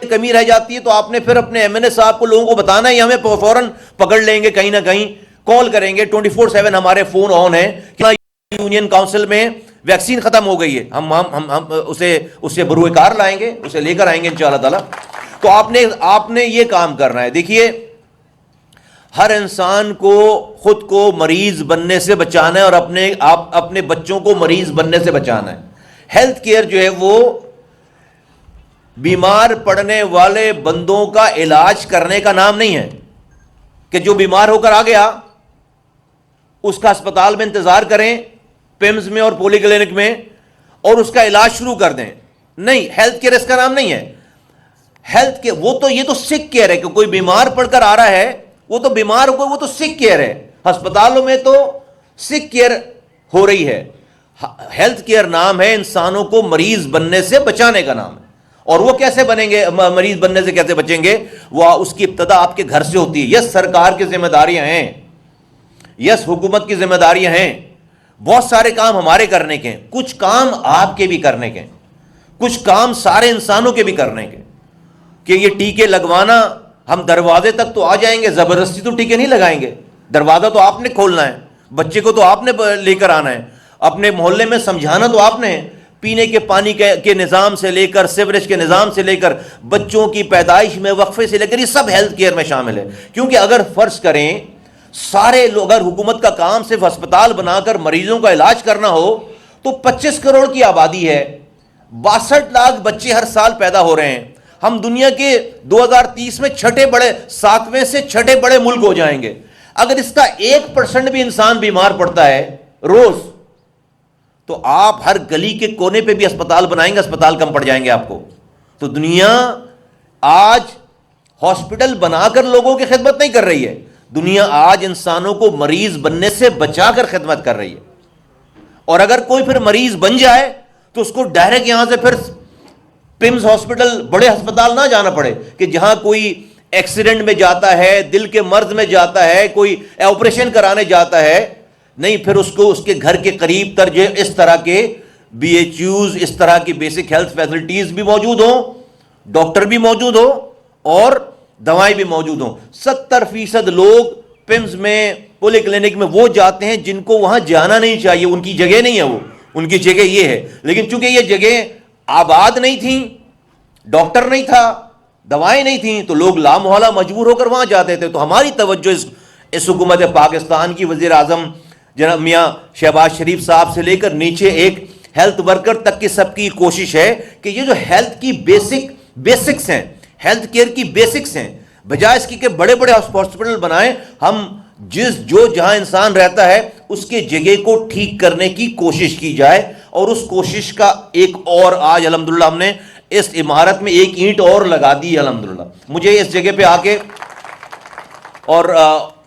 کمی رہ جاتی ہے تو آپ نے پھر اپنے ایم این اے صاحب کو لوگوں کو بتانا ہے، ہمیں فوراً پکڑ لیں گے، کہیں نہ کہیں کال کریں گے، 24/7 ہمارے فون آن ہیں کہ یونین کاؤنسل میں ویکسین ختم ہو گئی ہے، ہم اسے بروئے کار لائیں گے، اسے لے کر آئیں گے انشاءاللہ تعالی۔ تو آپ نے یہ کام کرنا ہے۔ دیکھیے، ہر انسان کو خود کو مریض بننے سے بچانا ہے اور اپنے بچوں کو مریض بننے سے بچانا ہے۔ ہیلتھ کیئر جو ہے وہ بیمار پڑنے والے بندوں کا علاج کرنے کا نام نہیں ہے کہ جو بیمار ہو کر آ گیا اس کا اسپتال میں انتظار کریں، پیمز میں اور پولی کلینک میں، اور اس کا علاج شروع کر دیں۔ نہیں، ہیلتھ کیئر اس کا نام نہیں ہے۔ ہیلتھ کیئر یہ تو سک کیئر ہے کہ کوئی بیمار پڑ کر آ رہا ہے، وہ تو بیمار ہو گئے، وہ تو سک کیئر ہے۔ ہسپتالوں میں تو سک کیئر ہو رہی ہے۔ ہیلتھ کیئر نام ہے انسانوں کو مریض بننے سے بچانے کا نام ہے۔ اور وہ کیسے بنیں گے، مریض بننے سے کیسے بچیں گے؟ وہ اس کی ابتدا آپ کے گھر سے ہوتی ہے۔ یس، سرکار کی ذمہ داریاں ہیں، یس حکومت کی ذمہ داریاں ہیں، بہت سارے کام ہمارے کرنے کے ہیں، کچھ کام آپ کے بھی کرنے کے ہیں، کچھ کام سارے انسانوں کے بھی کرنے کے، کہ یہ ٹیکے لگوانا، ہم دروازے تک تو آ جائیں گے، زبردستی تو ٹیکے نہیں لگائیں گے، دروازہ تو آپ نے کھولنا ہے، بچے کو تو آپ نے لے کر آنا ہے، اپنے محلے میں سمجھانا تو آپ نے ہے، پینے کے پانی کے نظام سے لے کر سیوریج کے نظام سے لے کر بچوں کی پیدائش میں وقفے سے لے کر یہ سب ہیلتھ کیئر میں شامل ہے۔ کیونکہ اگر فرض کریں سارے لوگ، اگر حکومت کا کام صرف اسپتال بنا کر مریضوں کا علاج کرنا ہو تو 25 کروڑ کی آبادی ہے، 62 لاکھ بچے ہر سال پیدا ہو رہے ہیں، ہم دنیا کے 2030 میں 7ویں سے 6 بڑے ملک ہو جائیں گے۔ اگر اس کا 1% بھی انسان بیمار پڑتا ہے روز، تو آپ ہر گلی کے کونے پہ بھی اسپتال بنائیں گے، اسپتال کم پڑ جائیں گے آپ کو۔ تو دنیا آج ہاسپٹل بنا کر لوگوں کی خدمت نہیں کر رہی ہے، دنیا آج انسانوں کو مریض بننے سے بچا کر خدمت کر رہی ہے۔ اور اگر کوئی پھر مریض بن جائے تو اس کو ڈائریکٹ یہاں سے پھر پمز ہاسپٹل، بڑے ہسپتال نہ جانا پڑے کہ جہاں کوئی ایکسیڈنٹ میں جاتا ہے، دل کے مرض میں جاتا ہے، کوئی آپریشن کرانے جاتا ہے، نہیں، پھر اس کو اس کے گھر کے قریب تر جو اس طرح کے BHUs، اس طرح کی بیسک ہیلتھ فیسلٹیز بھی موجود ہوں، ڈاکٹر بھی موجود ہو اور دوائیں بھی موجود ہوں۔ 70% لوگ پمز میں، پولی کلینک میں وہ جاتے ہیں جن کو وہاں جانا نہیں چاہیے، ان کی جگہ نہیں ہے، وہ ان کی جگہ یہ ہے، لیکن چونکہ یہ جگہ آباد نہیں تھیں، ڈاکٹر نہیں تھا، دوائیں نہیں تھیں، تو لوگ لامحالہ مجبور ہو کر وہاں جاتے تھے۔ تو ہماری توجہ اس حکومت پاکستان کی وزیر اعظم جناب میاں شہباز شریف صاحب سے لے کر نیچے ایک ہیلتھ ورکر تک کی سب کی کوشش ہے کہ یہ جو ہیلتھ کی بیسکس ہیں، ہیلتھ کیئر کی بیسکس ہیں، بجائے اس کی کہ بڑے بڑے ہاسپٹل بنائیں، ہم جہاں انسان رہتا ہے اس کے جگہ کو ٹھیک کرنے کی کوشش کی جائے۔ اور اس کوشش کا ایک اور آج الحمدللہ ہم نے اس عمارت میں ایک اینٹ اور لگا دی الحمدللہ۔ مجھے اس جگہ پہ آ کے، اور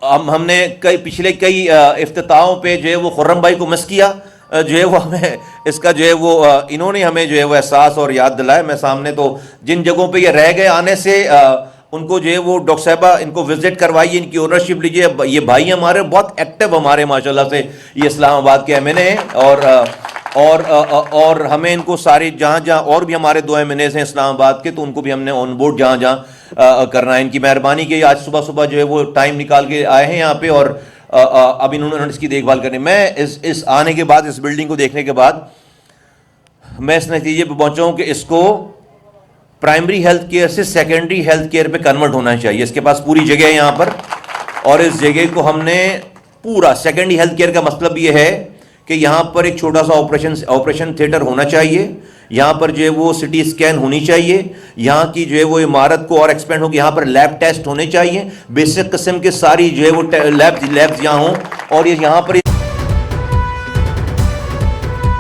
ہم نے پچھلے کئی افتتاحوں پہ جو ہے وہ خرم بھائی کو مس کیا، جو ہے وہ ہمیں اس کا جو ہے وہ انہوں نے ہمیں جو ہے وہ احساس اور یاد دلایا۔ میں سامنے تو جن جگہوں پہ یہ رہ گئے آنے سے، ان کو جو ہے وہ ڈاکٹر صاحبہ ان کو وزٹ کروائیے، ان کی اونرشپ لیجیے۔ یہ بھائی ہمارے بہت ایکٹیو ہمارے ماشاءاللہ سے یہ اسلام آباد کے ایم این اے ہیں، اور ہمیں ان کو سارے جہاں اور بھی ہمارے 2 ایم این ایز ہیں اسلام آباد کے، تو ان کو بھی ہم نے آن بورڈ جہاں کرنا ہے۔ ان کی مہربانی کہ آج صبح جو ہے وہ ٹائم نکال کے آئے ہیں یہاں پہ، اور اب انہوں نے اس کی دیکھ بھال کرنی۔ میں اس آنے کے بعد، اس بلڈنگ کو دیکھنے کے بعد میں اس نتیجے پہ پہنچا ہوں کہ اس کو پرائمری ہیلتھ کیئر سے سیکنڈری ہیلتھ کیئر پہ کنورٹ ہونا چاہیے۔ اس کے پاس پوری جگہ ہے یہاں پر، اور اس جگہ کو ہم نے پورا سیکنڈری ہیلتھ کیئر کا مطلب یہ ہے کہ یہاں پر ایک چھوٹا سا آپریشن تھیٹر ہونا چاہیے، یہاں پر جو ہے وہ سٹی اسکین ہونی چاہیے، یہاں کی جو ہے وہ عمارت کو اور ایکسپینڈ ہو کہ یہاں پر لیب ٹیسٹ ہونے چاہیے، بیسک قسم کے ساری جو ہے وہ لیبز یہاں ہوں، اور یہاں پر